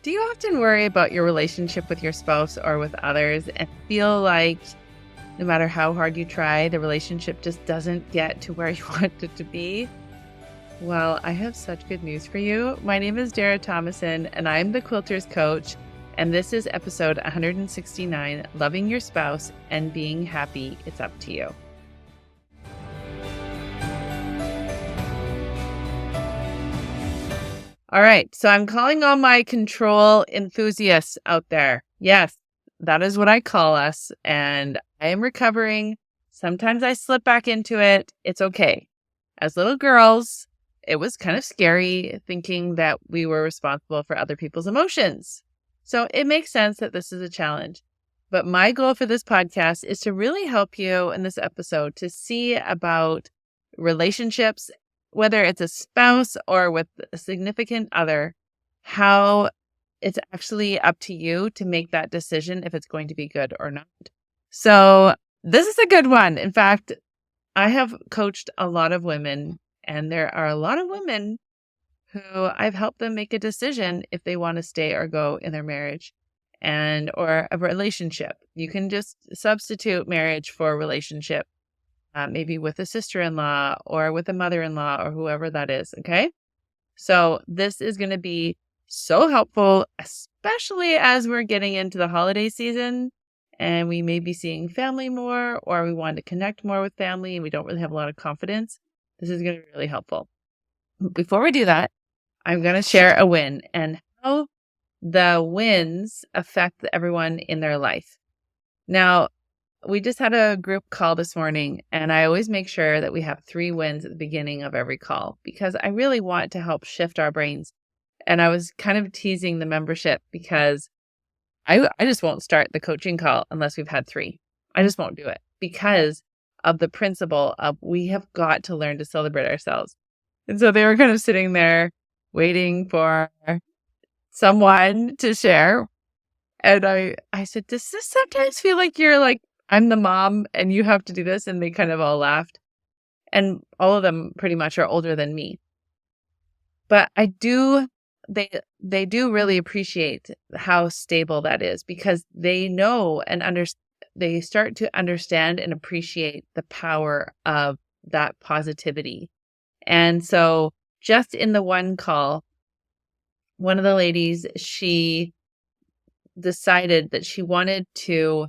Do you often worry about your relationship with your spouse or with others and feel like no matter how hard you try, the relationship just doesn't get to where you want it to be? Well, I have such good news for you. My name is Dara Thomason, and I'm the Quilters coach. And this is episode 169, Loving Your Spouse and Being Happy. It's up to you. All right, so I'm calling on my control enthusiasts out there. Yes, that is what I call us, and I am recovering. Sometimes I slip back into it. It's okay. As little girls, it was kind of scary thinking that we were responsible for other people's emotions. So it makes sense that this is a challenge. But my goal for this podcast is to really help you in this episode to see about relationships, whether it's a spouse or with a significant other, how it's actually up to you to make that decision if it's going to be good or not. So this is a good one. In fact, I have coached a lot of women, and there are a lot of women who I've helped them make a decision if they want to stay or go in their marriage or a relationship. You can just substitute marriage for relationship. Maybe with a sister-in-law or with a mother-in-law or whoever that is, okay? So this is going to be so helpful, especially as we're getting into the holiday season and we may be seeing family more, or we want to connect more with family and we don't really have a lot of confidence. This is going to be really helpful. Before we do that, I'm going to share a win and how the wins affect everyone in their life. Now, we just had a group call this morning, and I always make sure that we have 3 wins at the beginning of every call because I really want to help shift our brains. And I was kind of teasing the membership because I just won't start the coaching call unless we've had 3. I just won't do it because of the principle of we have got to learn to celebrate ourselves. And so they were kind of sitting there waiting for someone to share. And I said, does this sometimes feel like you're like, I'm the mom and you have to do this? And they kind of all laughed. And all of them pretty much are older than me. But they do really appreciate how stable that is because they know and they start to understand and appreciate the power of that positivity. And so just in the one call, one of the ladies, she decided that she wanted to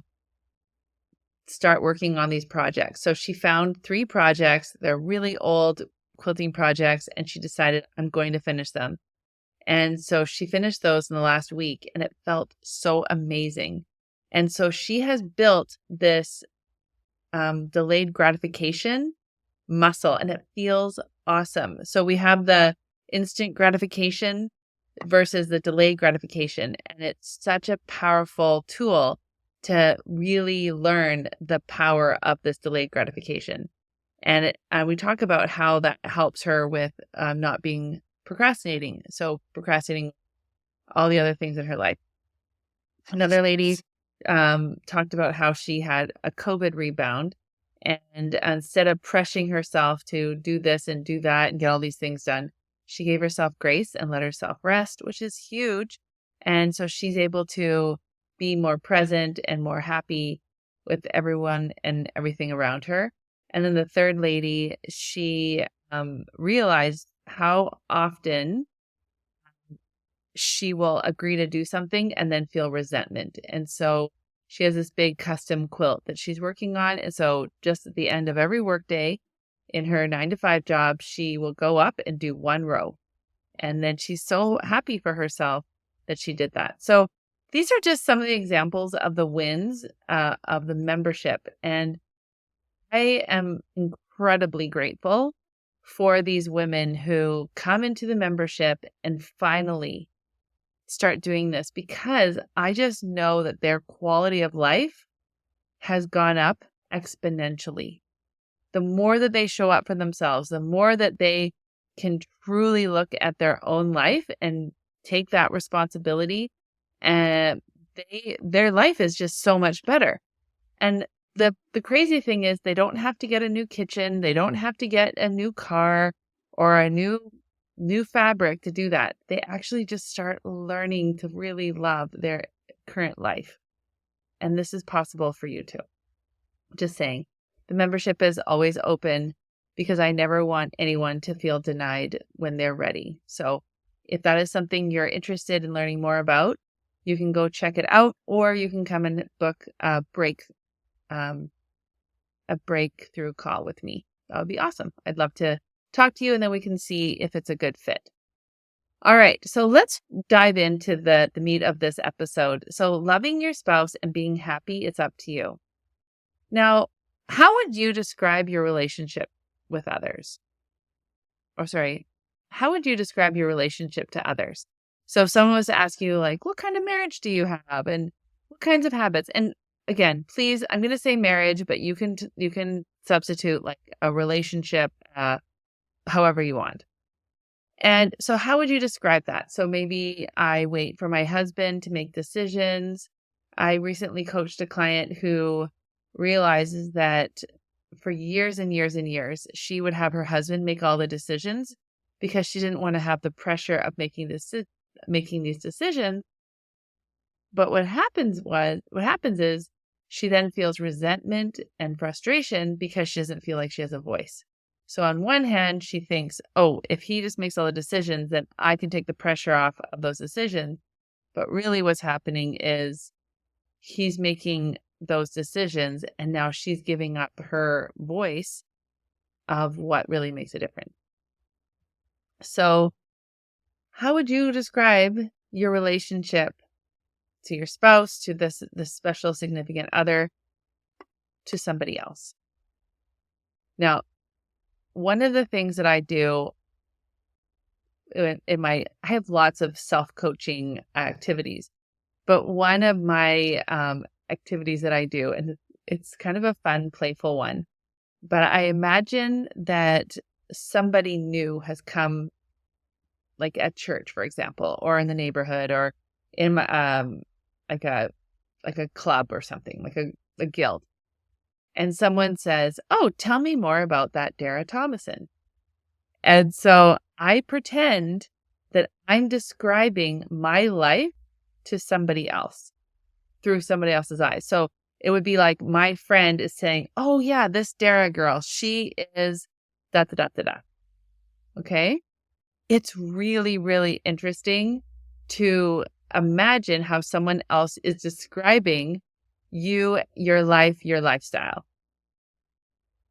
start working on these projects. So she found 3 projects. They're really old quilting projects, and she decided, I'm going to finish them. And so she finished those in the last week, and it felt so amazing. And so she has built this delayed gratification muscle, and it feels awesome. So we have the instant gratification versus the delayed gratification, and it's such a powerful tool to really learn the power of this delayed gratification. And we talk about how that helps her with not being procrastinating. So procrastinating all the other things in her life. Another lady talked about how she had a COVID rebound. And instead of pressuring herself to do this and do that and get all these things done, she gave herself grace and let herself rest, which is huge. And so she's able to be more present and more happy with everyone and everything around her. And then the third lady, she realized how often she will agree to do something and then feel resentment. And so she has this big custom quilt that she's working on. And so just at the end of every workday in her 9-to-5 job, she will go up and do 1 row. And then she's so happy for herself that she did that. So these are just some of the examples of the wins of the membership. And I am incredibly grateful for these women who come into the membership and finally start doing this because I just know that their quality of life has gone up exponentially. The more that they show up for themselves, the more that they can truly look at their own life and take that responsibility, and their life is just so much better. And the crazy thing is they don't have to get a new kitchen. They don't have to get a new car or a new new fabric to do that. They actually just start learning to really love their current life. And this is possible for you too. Just saying. The membership is always open because I never want anyone to feel denied when they're ready. So if that is something you're interested in learning more about, you can go check it out, or you can come and book a breakthrough call with me. That would be awesome. I'd love to talk to you, and then we can see if it's a good fit. All right, so let's dive into the meat of this episode. So loving your spouse and being happy, it's up to you. Now, how would you describe your relationship with others? How would you describe your relationship to others? So if someone was to ask you, like, what kind of marriage do you have and what kinds of habits? And again, please, I'm going to say marriage, but you can substitute like a relationship, however you want. And so how would you describe that? So maybe I wait for my husband to make decisions. I recently coached a client who realizes that for years and years and years, she would have her husband make all the decisions because she didn't want to have the pressure of making these decisions. But what happens is she then feels resentment and frustration because she doesn't feel like she has a voice. So on one hand, she thinks, oh, if he just makes all the decisions, then I can take the pressure off of those decisions. But really what's happening is he's making those decisions, and now she's giving up her voice of what really makes a difference. So how would you describe your relationship to your spouse, to this special significant other, to somebody else? Now, one of the things that I do I have lots of self-coaching activities, but one of my activities that I do, and it's kind of a fun, playful one, but I imagine that somebody new has come, like at church, for example, or in the neighborhood, or in my, like a club or something, like a guild. And someone says, oh, tell me more about that Dara Thomason. And so I pretend that I'm describing my life to somebody else through somebody else's eyes. So it would be like my friend is saying, oh yeah, this Dara girl, she is da da da da da. Okay. It's really, really interesting to imagine how someone else is describing you, your life, your lifestyle.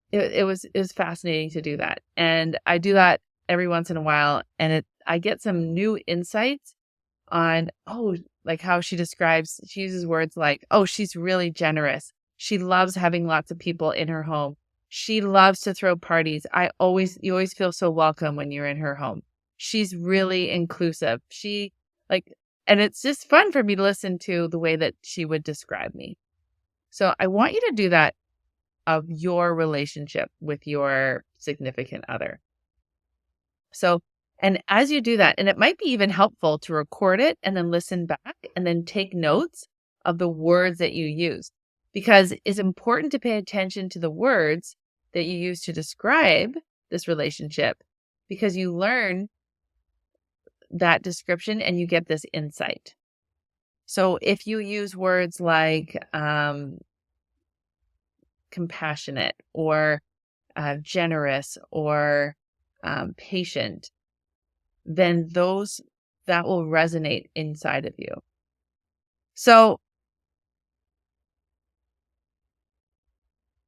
It was fascinating to do that. And I do that every once in a while. And I get some new insights on, like how she uses words like, oh, she's really generous. She loves having lots of people in her home. She loves to throw parties. You always feel so welcome when you're in her home. She's really inclusive. And it's just fun for me to listen to the way that she would describe me. So I want you to do that of your relationship with your significant other. So, and as you do that, and it might be even helpful to record it and then listen back and then take notes of the words that you use, because it's important to pay attention to the words that you use to describe this relationship, because you learn that description and you get this insight. So if you use words like compassionate or generous or patient, then that will resonate inside of you. So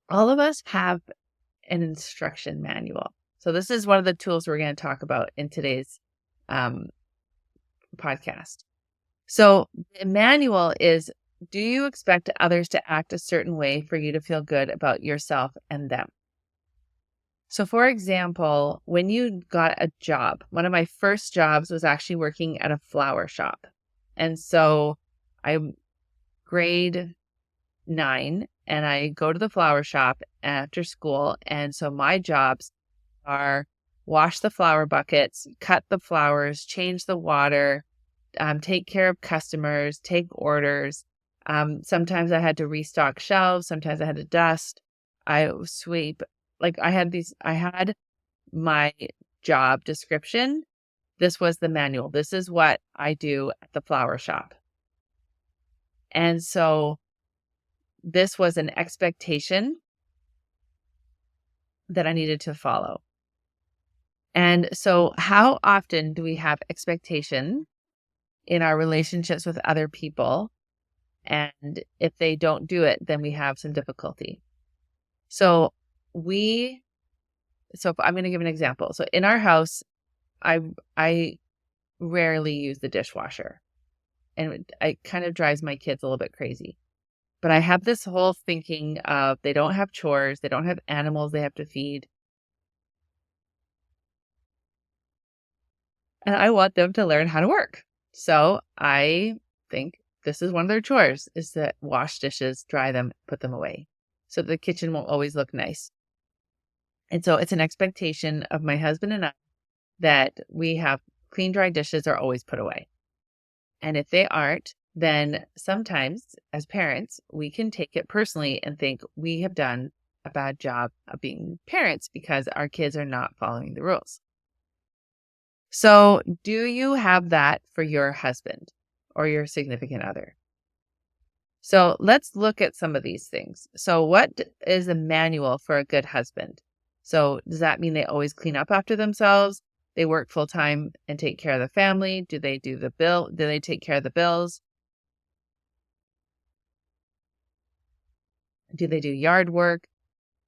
all of us have an instruction manual. So this is one of the tools we're going to talk about in today's podcast. So the manual is, do you expect others to act a certain way for you to feel good about yourself and them? So for example, when you got a job, one of my first jobs was actually working at a flower shop. And so I'm grade 9 and I go to the flower shop after school. And so my jobs are wash the flower buckets, cut the flowers, change the water, take care of customers, take orders. Sometimes I had to restock shelves. Sometimes I had to dust. I sweep. Like I had my job description This was the manual. This is what I do at the flower shop. And so this was an expectation that I needed to follow. And so how often do we have expectation in our relationships with other people? And if they don't do it, then we have some difficulty. So I'm going to give an example. So in our house, I rarely use the dishwasher, and it kind of drives my kids a little bit crazy. But I have this whole thinking of they don't have chores, they don't have animals they have to feed. And I want them to learn how to work. So I think this is one of their chores, is to wash dishes, dry them, put them away, so the kitchen will always look nice. And so it's an expectation of my husband and I that we have clean, dry dishes are always put away. And if they aren't, then sometimes as parents, we can take it personally and think we have done a bad job of being parents because our kids are not following the rules. So do you have that for your husband or your significant other? So let's look at some of these things. So what is a manual for a good husband? So does that mean they always clean up after themselves? They work full time and take care of the family? Do they do the bill? Do they take care of the bills? Do they do yard work?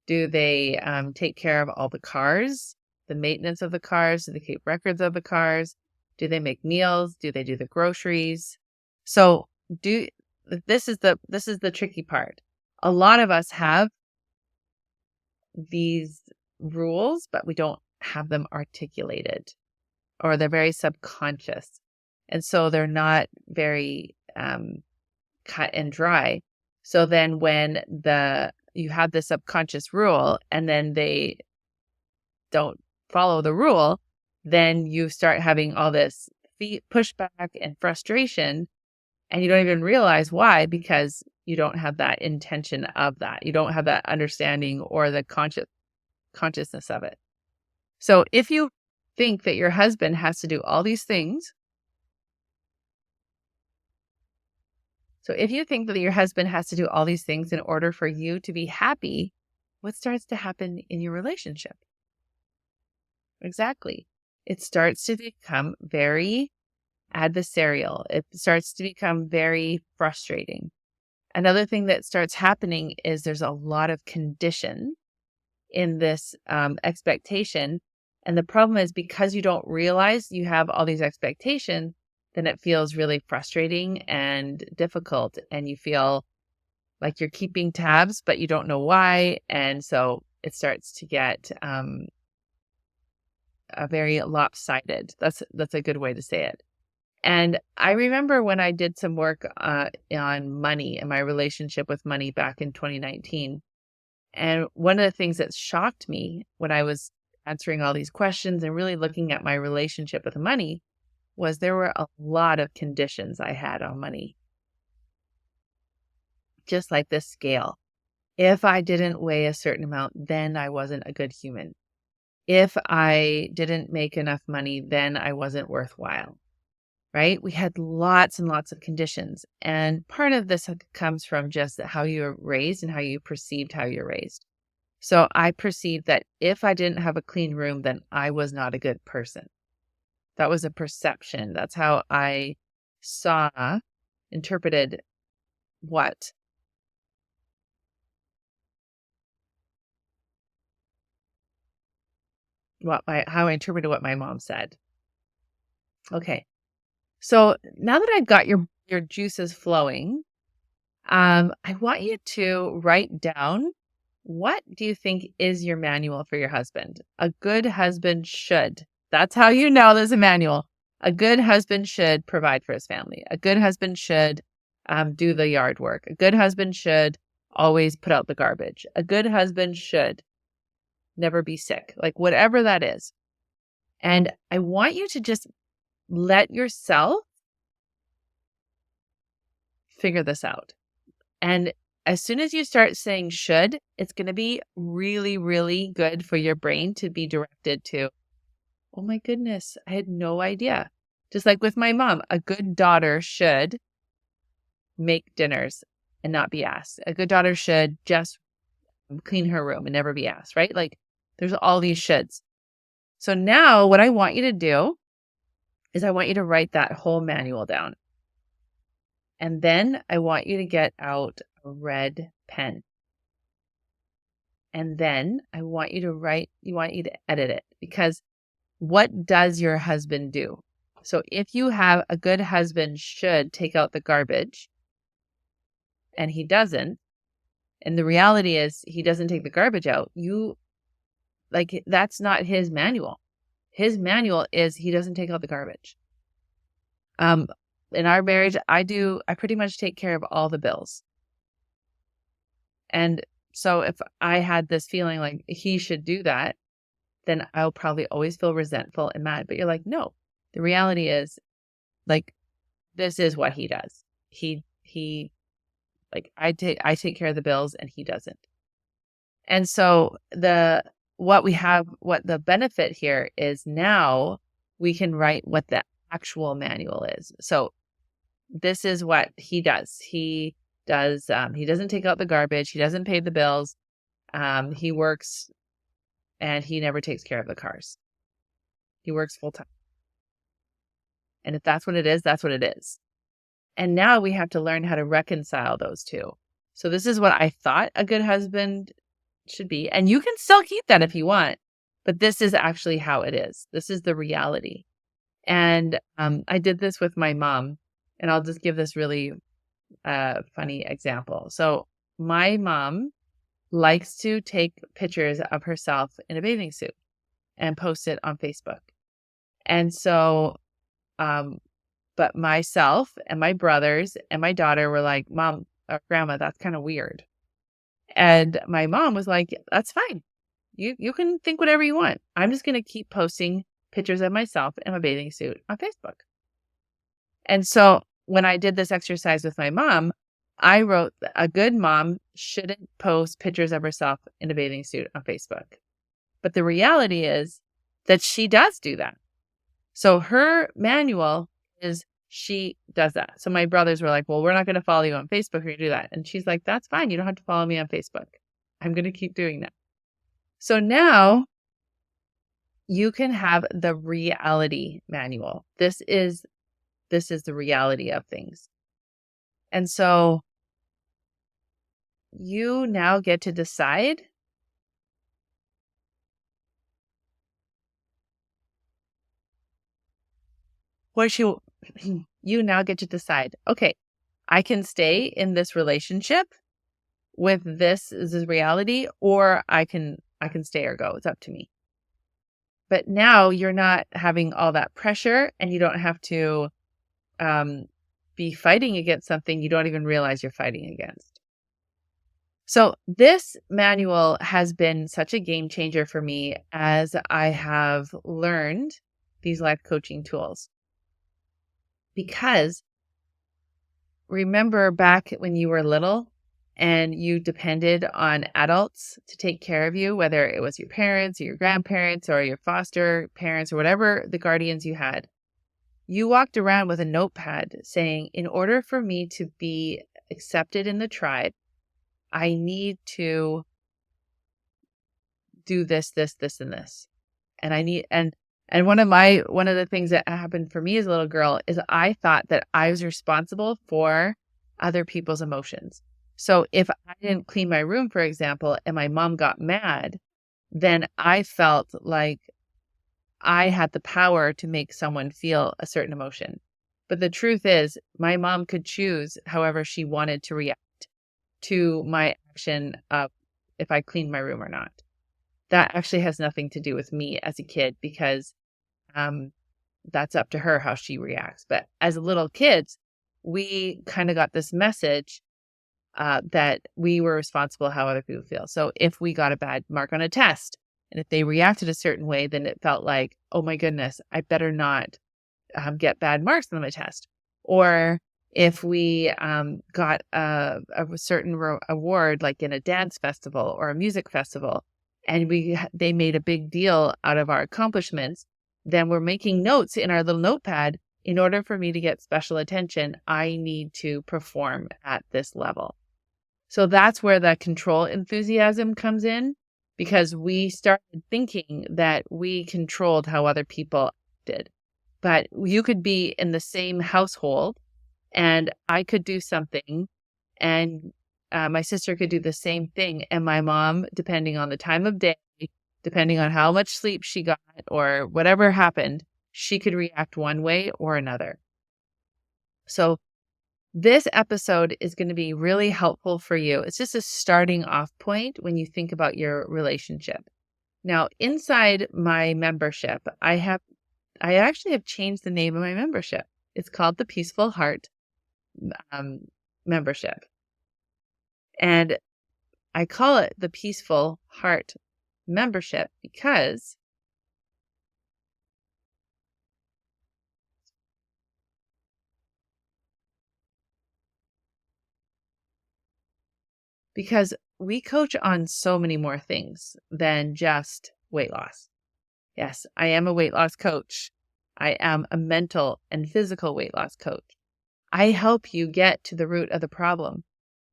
Do they take care of all the cars, the maintenance of the cars? Do they keep records of the cars? Do they make meals? Do they do the groceries? So this is the tricky part. A lot of us have these rules, but we don't have them articulated, or they're very subconscious. And so they're not very cut and dry. So then when you have the subconscious rule and then they don't follow the rule, then you start having all this pushback and frustration, and you don't even realize why, because you don't have that intention of that. You don't have that understanding or the consciousness of it. So if you think that your husband has to do all these things, in order for you to be happy, what starts to happen in your relationship? Exactly. It starts to become very adversarial. It starts to become very frustrating. Another thing that starts happening is there's a lot of condition in this expectation. And the problem is, because you don't realize you have all these expectations, then it feels really frustrating and difficult. And you feel like you're keeping tabs, but you don't know why. And so it starts to get a very lopsided. That's a good way to say it. And I remember when I did some work on money and my relationship with money back in 2019. And one of the things that shocked me when I was answering all these questions and really looking at my relationship with money was there were a lot of conditions I had on money. Just like this scale. If I didn't weigh a certain amount, then I wasn't a good human. If I didn't make enough money, then I wasn't worthwhile. Right? We had lots and lots of conditions. And part of this comes from just how you were raised and how you perceived how you're raised. So I perceived that if I didn't have a clean room, then I was not a good person. That was a perception. That's how I interpreted how I interpreted what my mom said. Okay. So now that I've got your juices flowing, I want you to write down, what do you think is your manual for your husband? A good husband should. That's how you know there's a manual. A good husband should provide for his family. A good husband should do the yard work. A good husband should always put out the garbage. A good husband should never be sick. Like whatever that is. And I want you to just let yourself figure this out. And as soon as you start saying should, it's going to be really, really good for your brain to be directed to, Oh my goodness, I had no idea. Just like with my mom, a good daughter should make dinners and not be asked. A good daughter should just clean her room and never be asked, right? Like there's all these shoulds. So now what I want you to do is I want you to write that whole manual down. And then I want you to get out a red pen. And then I want you to edit it, because what does your husband do? So if you have a good husband should take out the garbage and he doesn't, and the reality is he doesn't take the garbage out, that's not his manual. His manual is he doesn't take out the garbage. In our marriage, I pretty much take care of all the bills. And so if I had this feeling like he should do that, then I'll probably always feel resentful and mad. But you're like, no, the reality is like, this is what he does. I take care of the bills and he doesn't. And so what the benefit here is now we can write what the actual manual is. So this is what he does. He doesn't take out the garbage. He doesn't pay the bills. He works and he never takes care of the cars. He works full time. And if that's what it is, that's what it is. And now we have to learn how to reconcile those two. So this is what I thought a good husband should be. And you can still keep that if you want, but this is actually how it is. This is the reality. And I did this with my mom, and I'll just give this really funny example. So my mom likes to take pictures of herself in a bathing suit and post it on Facebook. And so, but myself and my brothers and my daughter were like, Mom, Grandma, that's kind of weird. And my mom was like, that's fine. You can think whatever you want. I'm just going to keep posting pictures of myself in my bathing suit on Facebook. And so when I did this exercise with my mom, I wrote a good mom shouldn't post pictures of herself in a bathing suit on Facebook. But the reality is that she does do that. So her manual is she does that. So my brothers were like, well, we're not going to follow you on Facebook or you do that. And she's like, that's fine. You don't have to follow me on Facebook. I'm going to keep doing that. So now you can have the reality manual. This is the reality of things. And so you now get to decide you now get to decide, okay, I can stay in this relationship with this is reality, or I can stay or go. It's up to me. But now you're not having all that pressure, and you don't have to be fighting against something you don't even realize you're fighting against. So this manual has been such a game changer for me as I have learned these life coaching tools. Because remember back when you were little and you depended on adults to take care of you, whether it was your parents or your grandparents or your foster parents or whatever the guardians you had, you walked around with a notepad saying, in order for me to be accepted in the tribe, I need to do this, this, this, and this. And I need, and one of the things that happened for me as a little girl is I thought that I was responsible for other people's emotions. So if I didn't clean my room, for example, and my mom got mad, then I felt like I had the power to make someone feel a certain emotion. But the truth is, my mom could choose however she wanted to react to my action of if I cleaned my room or not. That actually has nothing to do with me as a kid, because that's up to her how she reacts. But as little kids, we kind of got this message that we were responsible how other people feel. So if we got a bad mark on a test, and if they reacted a certain way, then it felt like, oh my goodness, I better not get bad marks on my test. Or if we got a certain award, like in a dance festival or a music festival, and they made a big deal out of our accomplishments, then we're making notes in our little notepad. In order for me to get special attention, I need to perform at this level. So that's where the control enthusiasm comes in, because we started thinking that we controlled how other people acted. But you could be in the same household and I could do something and my sister could do the same thing. And my mom, depending on the time of day, depending on how much sleep she got or whatever happened, she could react one way or another. So this episode is going to be really helpful for you. It's just a starting off point when you think about your relationship. Now, inside my membership, I actually have changed the name of my membership. It's called the Peaceful Heart membership. And I call it the Peaceful Heart membership because we coach on so many more things than just weight loss. Yes, I am a weight loss coach. I am a mental and physical weight loss coach. I help you get to the root of the problem.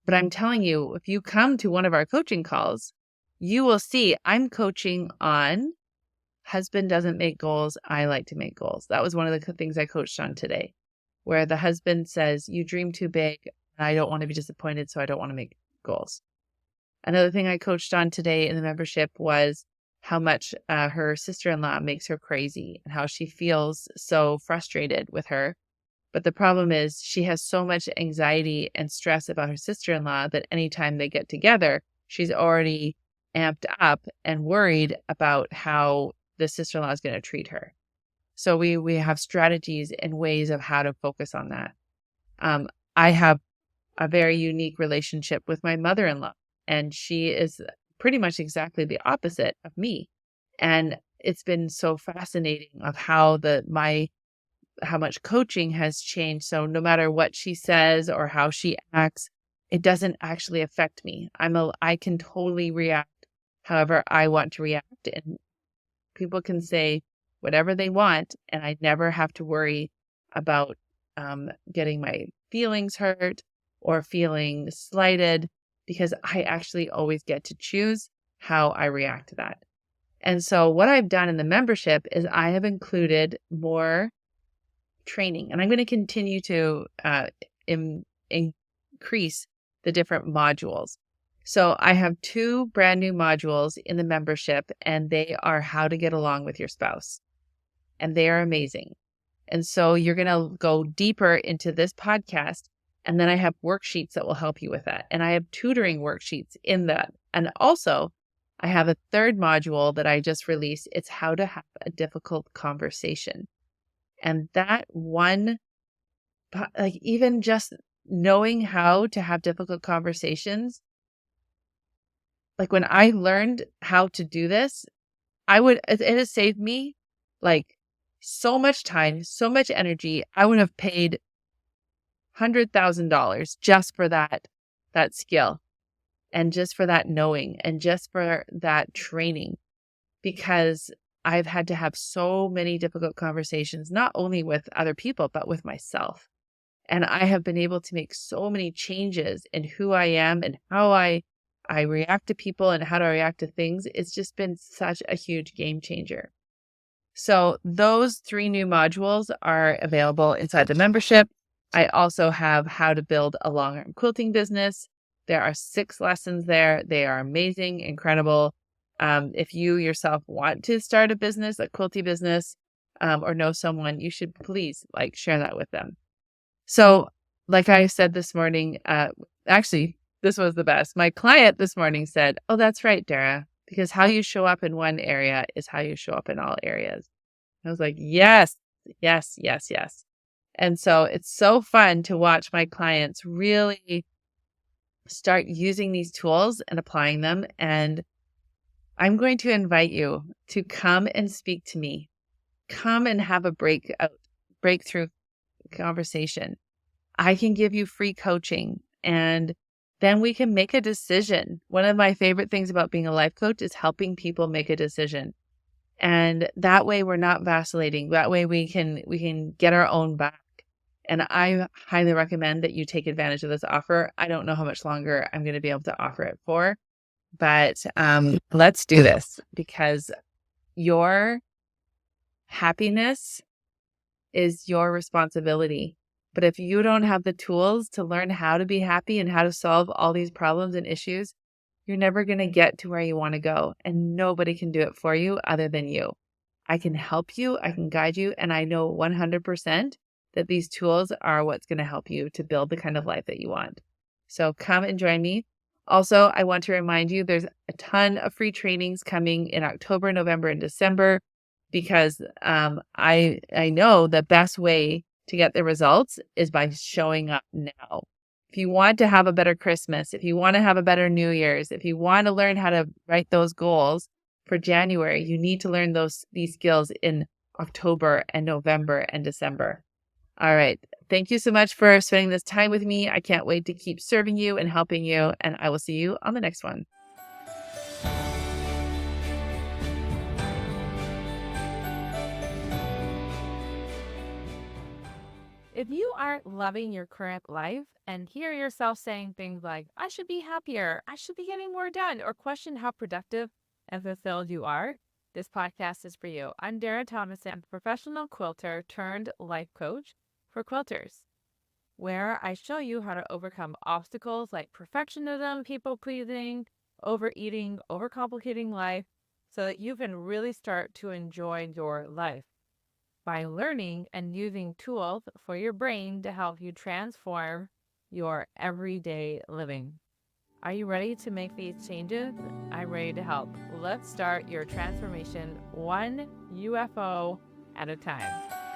But I'm telling you, if you come to one of our coaching calls, you will see I'm coaching on husband doesn't make goals. I like to make goals. That was one of the things I coached on today, where the husband says, you dream too big. And I don't want to be disappointed, so I don't want to make goals. Another thing I coached on today in the membership was how much her sister-in-law makes her crazy and how she feels so frustrated with her. But the problem is she has so much anxiety and stress about her sister-in-law that anytime they get together, she's already amped up and worried about how the sister-in-law is going to treat her. So we have strategies and ways of how to focus on that. I have a very unique relationship with my mother-in-law, and she is pretty much exactly the opposite of me. And it's been so fascinating of how much coaching has changed. So no matter what she says or how she acts, it doesn't actually affect me. I can totally react however I want to react, and people can say whatever they want, and I never have to worry about getting my feelings hurt or feeling slighted, because I actually always get to choose how I react to that. And so what I've done in the membership is I have included more training, and I'm going to continue to increase the different modules. So I have 2 brand new modules in the membership, and they are how to get along with your spouse. And they are amazing. And so you're going to go deeper into this podcast. And then I have worksheets that will help you with that. And I have tutoring worksheets in that. And also I have a 3rd module that I just released. It's how to have a difficult conversation. And that one, like even just knowing how to have difficult conversations, like when I learned how to do this, it has saved me like so much time, so much energy. I would have paid $100,000 just for that skill, and just for that knowing, and just for that training, because I've had to have so many difficult conversations, not only with other people, but with myself. And I have been able to make so many changes in who I am and how I react to people and how to react to things. It's just been such a huge game changer. So those 3 new modules are available inside the membership. I also have how to build a long-arm quilting business. There are 6 lessons there. They are amazing, incredible. If you yourself want to start a business, a quilty business, or know someone, you should please share that with them. So like I said this morning, actually, this was the best. My client this morning said, "Oh, that's right, Dara, because how you show up in one area is how you show up in all areas." I was like, yes, yes, yes, yes. And so it's so fun to watch my clients really start using these tools and applying them. And I'm going to invite you to come and speak to me. Come and have a breakthrough conversation. I can give you free coaching, and then we can make a decision. One of my favorite things about being a life coach is helping people make a decision. And that way we're not vacillating. That way we can get our own back. And I highly recommend that you take advantage of this offer. I don't know how much longer I'm going to be able to offer it for, but let's do this, because your happiness is your responsibility. But if you don't have the tools to learn how to be happy and how to solve all these problems and issues, you're never going to get to where you want to go. And nobody can do it for you other than you. I can help you, I can guide you, and I know 100% that these tools are what's going to help you to build the kind of life that you want. So come and join me. Also, I want to remind you there's a ton of free trainings coming in October, November, and December, because I know the best way to get the results is by showing up now. If you want to have a better Christmas, if you want to have a better New Year's, if you want to learn how to write those goals for January, you need to learn these skills in October and November and December. All right. Thank you so much for spending this time with me. I can't wait to keep serving you and helping you, and I will see you on the next one. If you aren't loving your current life and hear yourself saying things like, I should be happier, I should be getting more done, or question how productive and fulfilled you are, this podcast is for you. I'm Dara Thomason, professional quilter turned life coach for Quilters, where I show you how to overcome obstacles like perfectionism, people pleasing, overeating, overcomplicating life, so that you can really start to enjoy your life by learning and using tools for your brain to help you transform your everyday living. Are you ready to make these changes? I'm ready to help. Let's start your transformation one UFO at a time.